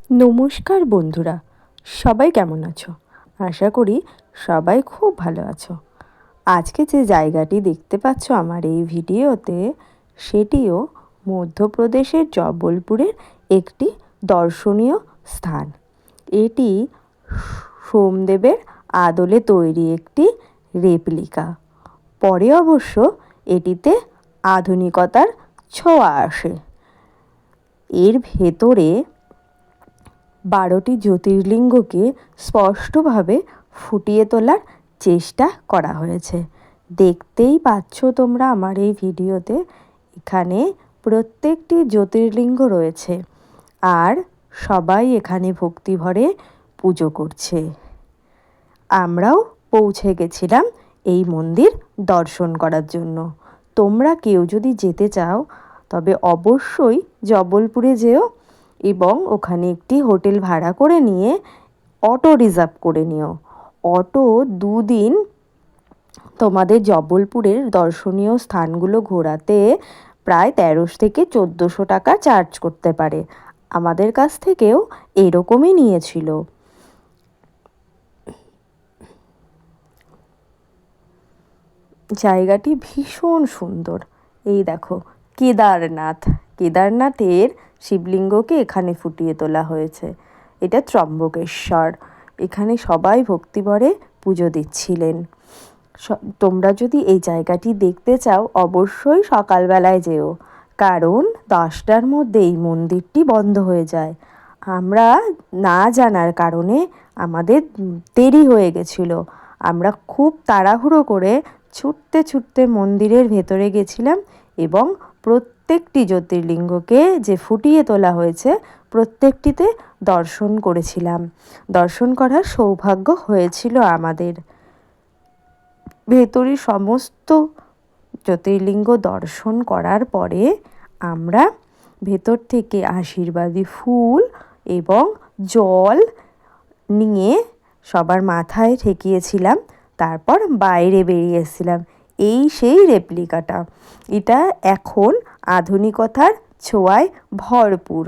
নমস্কার বন্ধুরা, সবাই কেমন আছো? আশা করি সবাই খুব ভালো আছো। আজকে যে জায়গাটি দেখতে পাচ্ছ আমার এই ভিডিওতে, সেটিও মধ্যপ্রদেশের জবলপুরের একটি দর্শনীয় স্থান। এটি সোমদেবের আদলে তৈরি একটি রেপ্লিকা। পরে অবশ্য এটিতে আধুনিকতার ছোঁয়া আসে। এর ভেতরে 12টি জ্যোতির্লিঙ্গকে স্পষ্টভাবে ফুটিয়ে তোলার চেষ্টা করা হয়েছে। দেখতেই পাচ্ছ তোমরা আমার এই ভিডিওতে, এখানে প্রত্যেকটি জ্যোতির্লিঙ্গ রয়েছে আর সবাই এখানে ভক্তিভরে পুজো করছে। আমরাও পৌঁছে গেছিলাম এই মন্দির দর্শন করার জন্য। তোমরা কেউ যদি যেতে চাও তবে অবশ্যই জবলপুরে যেও এবং ওখানে একটি হোটেল ভাড়া করে নিয়ে অটো রিজার্ভ করে নিও। অটো 2 দিন তোমাদের জবলপুরের দর্শনীয় স্থানগুলো ঘোরাতে প্রায় 1300 থেকে 1400 টাকা চার্জ করতে পারে। আমাদের কাছ থেকেও এরকমই নিয়েছিল। জায়গাটি ভীষণ সুন্দর। এই দেখো, কেদারনাথের শিবলিঙ্গকে এখানে ফুটিয়ে তোলা হয়েছে। এটা ত্রম্বকেশ্বর। এখানে সবাই ভক্তিভরে পুজো দিচ্ছিলেন। তোমরা যদি এই জায়গাটি দেখতে চাও অবশ্যই সকালবেলায় যেও, কারণ 10টার মধ্যে এই মন্দিরটি বন্ধ হয়ে যায়। আমরা না জানার কারণে আমাদের দেরি হয়ে গেছিলো। আমরা খুব তাড়াহুড়ো করে ছুটতে মন্দিরের ভেতরে গেছিলাম এবং প্রত্যেকটি জ্যোতির্লিঙ্গকে যে ফুটিয়ে তোলা হয়েছে প্রত্যেকটিতে দর্শন করেছিলাম। দর্শন করার সৌভাগ্য হয়েছিল আমাদের। ভেতরে সমস্ত জ্যোতির্লিঙ্গ দর্শন করার পরে আমরা ভেতর থেকে আশীর্বাদী ফুল এবং জল নিয়ে সবার মাথায় ঠেকিয়েছিলাম। তারপর বাইরে বেরিয়ে এসেছিলাম। এই সেই রেপ্লিকাটা। এটা এখন আধুনিকতার ছোঁয়ায় ভরপুর।